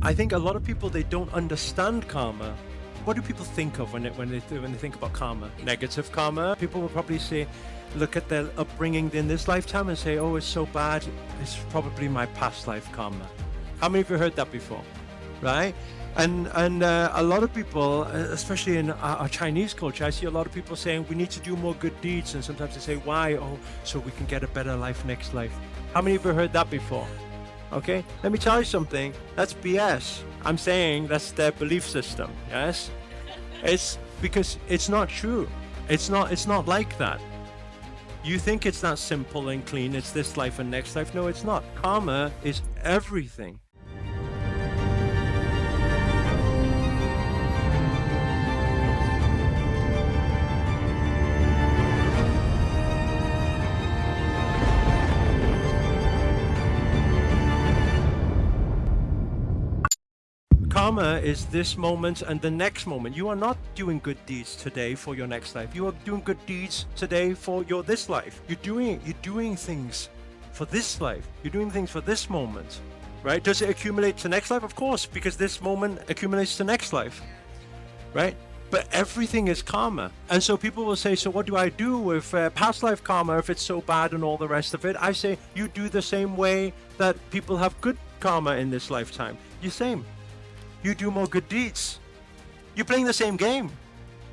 I think a lot of people, they don't understand karma. What do people think of when they think about karma? Negative karma. People will probably say, look at their upbringing in this lifetime and say, oh, it's so bad, it's probably my past life karma. How many of you heard that before? Right? And a lot of people, especially in our Chinese culture, I see a lot of people saying we need to do more good deeds, and sometimes they say, why? Oh, so we can get a better life next life. How many of you heard that before? Okay, let me tell you something, that's BS. I'm saying that's their belief system, yes? It's because it's not true. It's not like that. You think it's that simple and clean, it's this life and next life. No, it's not. Karma is everything. Karma is this moment and the next moment. You are not doing good deeds today for your next life. You are doing good deeds today for your this life. You're doing things for this life. You're doing things for this moment, right? Does it accumulate to next life? Of course, because this moment accumulates to next life, right? But everything is karma. And so people will say, so what do I do with past life karma if it's so bad and all the rest of it? I say, you do the same way that people have good karma in this lifetime. You same. You do more good deeds. You're playing the same game.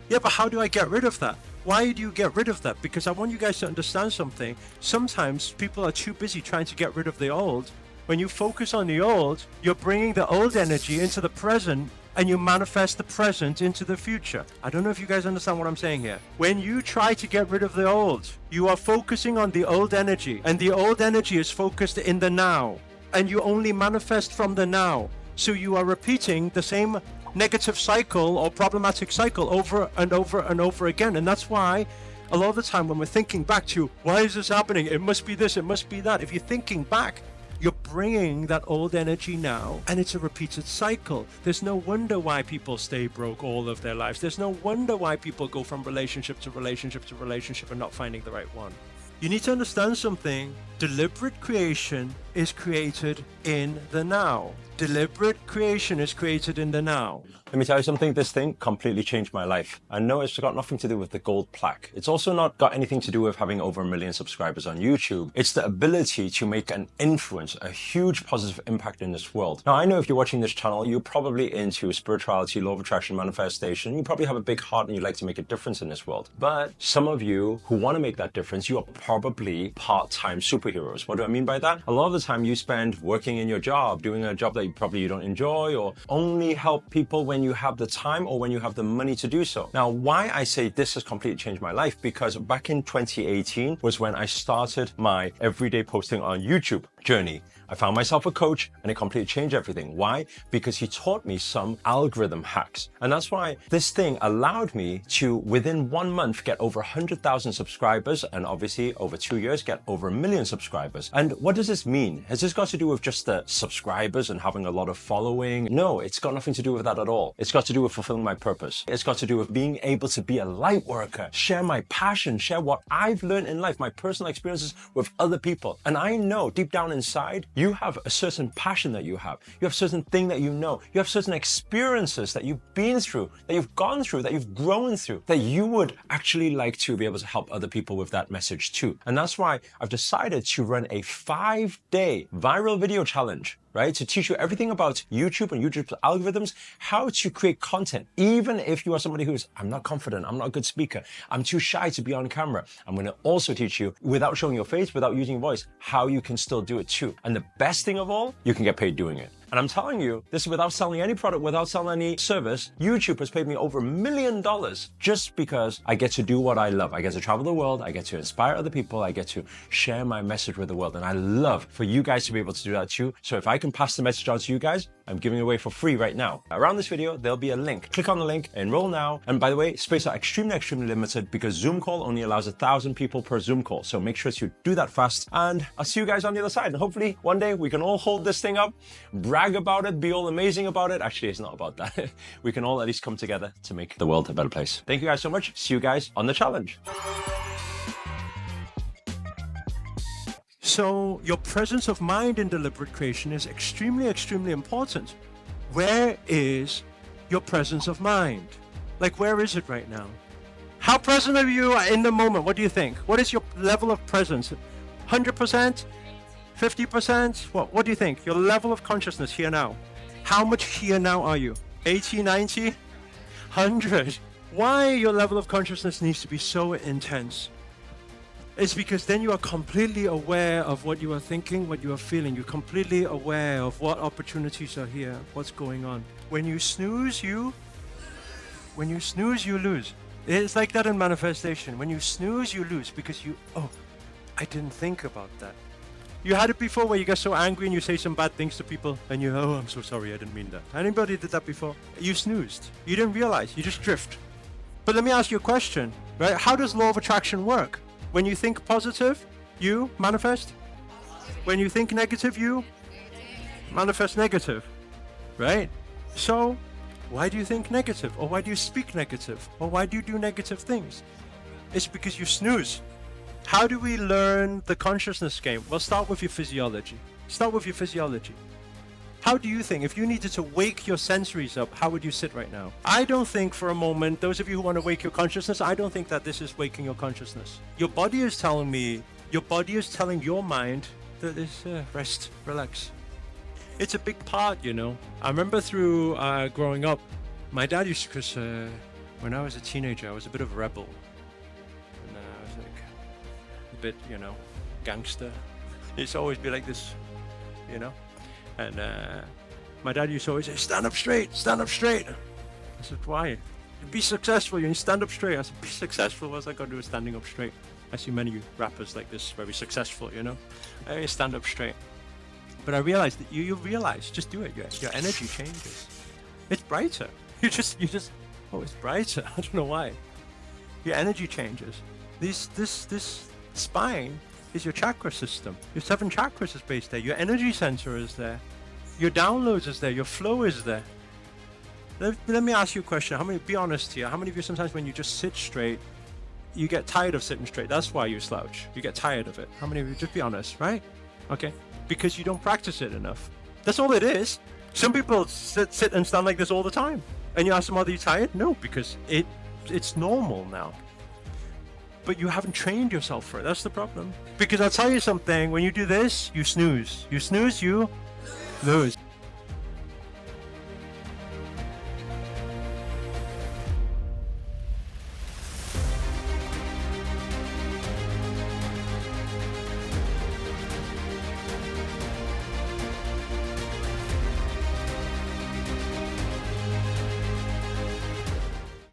Yeah, but how do I get rid of that? Why do you get rid of that? Because I want you guys to understand something. Sometimes people are too busy trying to get rid of the old. When you focus on the old, you're bringing the old energy into the present, and you manifest the present into the future. I don't know if you guys understand what I'm saying here. When you try to get rid of the old, you are focusing on the old energy, and the old energy is focused in the now, and you only manifest from the now. So you are repeating the same negative cycle or problematic cycle over and over and over again. And that's why a lot of the time when we're thinking back to, why is this happening? It must be this, it must be that. If you're thinking back, you're bringing that old energy now, and it's a repeated cycle. There's no wonder why people stay broke all of their lives. There's no wonder why people go from relationship to relationship to relationship and not finding the right one. You need to understand something. Deliberate creation is created in the now. Deliberate creation is created in the now. Let me tell you something, this thing completely changed my life. I know it's got nothing to do with the gold plaque. It's also not got anything to do with having over 1 million subscribers on YouTube. It's the ability to make an influence, a huge positive impact in this world. Now, I know if you're watching this channel, you're probably into spirituality, law of attraction, manifestation. You probably have a big heart and you like to make a difference in this world. But some of you who want to make that difference, you are probably part-time superheroes. What do I mean by that? A lot of the time you spend working in your job, doing a job that you don't enjoy, or only help people when you have the time or when you have the money to do so. Now, why I say this has completely changed my life, because back in 2018 was when I started my everyday posting on YouTube journey. I found myself a coach and it completely changed everything. Why? Because he taught me some algorithm hacks. And that's why this thing allowed me to, within 1 month, get over 100,000 subscribers, and obviously over 2 years, get over 1 million subscribers. And what does this mean? Has this got to do with just the subscribers and having a lot of following? No, it's got nothing to do with that at all. It's got to do with fulfilling my purpose. It's got to do with being able to be a light worker, share my passion, share what I've learned in life, my personal experiences with other people. And I know deep down inside, you have a certain passion that you have a certain thing that you know, you have certain experiences that you've been through, that you've gone through, that you've grown through, that you would actually like to be able to help other people with that message too. And that's why I've decided to run a 5-day viral video challenge, right? To teach you everything about YouTube and YouTube's algorithms, how to create content. Even if you are somebody who's, I'm not confident, I'm not a good speaker, I'm too shy to be on camera. I'm going to also teach you, without showing your face, without using your voice, how you can still do it too. And the best thing of all, you can get paid doing it. And I'm telling you, this is without selling any product, without selling any service. YouTube has paid me over $1 million just because I get to do what I love. I get to travel the world. I get to inspire other people. I get to share my message with the world. And I love for you guys to be able to do that too. So if I can pass the message on to you guys, I'm giving it away for free right now. Around this video, there'll be a link. Click on the link, enroll now. And by the way, spaces are extremely limited because Zoom call only allows 1,000 people per Zoom call. So make sure to do that fast. And I'll see you guys on the other side. And hopefully one day we can all hold this thing up, brag about it, be all amazing about it. Actually, it's not about that. We can all at least come together to make the world a better place. Thank you guys so much. See you guys on the challenge. So your presence of mind in deliberate creation is extremely important. Where is your presence of mind? Like, where is it right now? How present are you in the moment? What do you think? What is your level of presence? 100%? 50%? What do you think? Your level of consciousness here now. How much here now are you? 80, 90, 100? Why your level of consciousness needs to be so intense? It's because then you are completely aware of what you are thinking, what you are feeling. You're completely aware of what opportunities are here, what's going on. When you snooze, you lose. It's like that in manifestation. When you snooze, you lose because I didn't think about that. You had it before where you get so angry and you say some bad things to people and I'm so sorry, I didn't mean that. Anybody did that before? You snoozed. You didn't realize, you just drift. But let me ask you a question, right? How does law of attraction work? When you think positive, you manifest. When you think negative, you manifest negative, right? So why do you think negative? Or why do you speak negative? Or why do you do negative things? It's because you snooze. How do we learn the consciousness game? Well, start with your physiology. Start with your physiology. How do you think, if you needed to wake your sensories up, how would you sit right now? I don't think for a moment, those of you who want to wake your consciousness, I don't think that this is waking your consciousness. Your body is telling your mind that it's rest, relax. It's a big part, I remember through growing up, my dad used to, because when I was a teenager, I was a bit of a rebel. And I was like a bit, gangster. He used to always be like this, And my dad used to always say, stand up straight, stand up straight. I said, why? Be successful, you stand up straight. I said, be successful, what's that got to do with standing up straight? I see many rappers like this, very successful, I stand up straight. But I realized that you realize, just do it, your energy changes. It's brighter. You just, it's brighter. I don't know why. Your energy changes. This spine is your chakra system. Your 7 chakras is based there. Your energy center is there. Your downloads is there. Your flow is there. Let me ask you a question. Be honest here. How many of you sometimes when you just sit straight, you get tired of sitting straight? That's why you slouch. You get tired of it. How many of you? Just be honest, right? Okay. Because you don't practice it enough. That's all it is. Some people sit and stand like this all the time. And you ask them, are you tired? No, because it's normal now. But you haven't trained yourself for it. That's the problem. Because I'll tell you something, when you do this, you snooze. You snooze, you lose.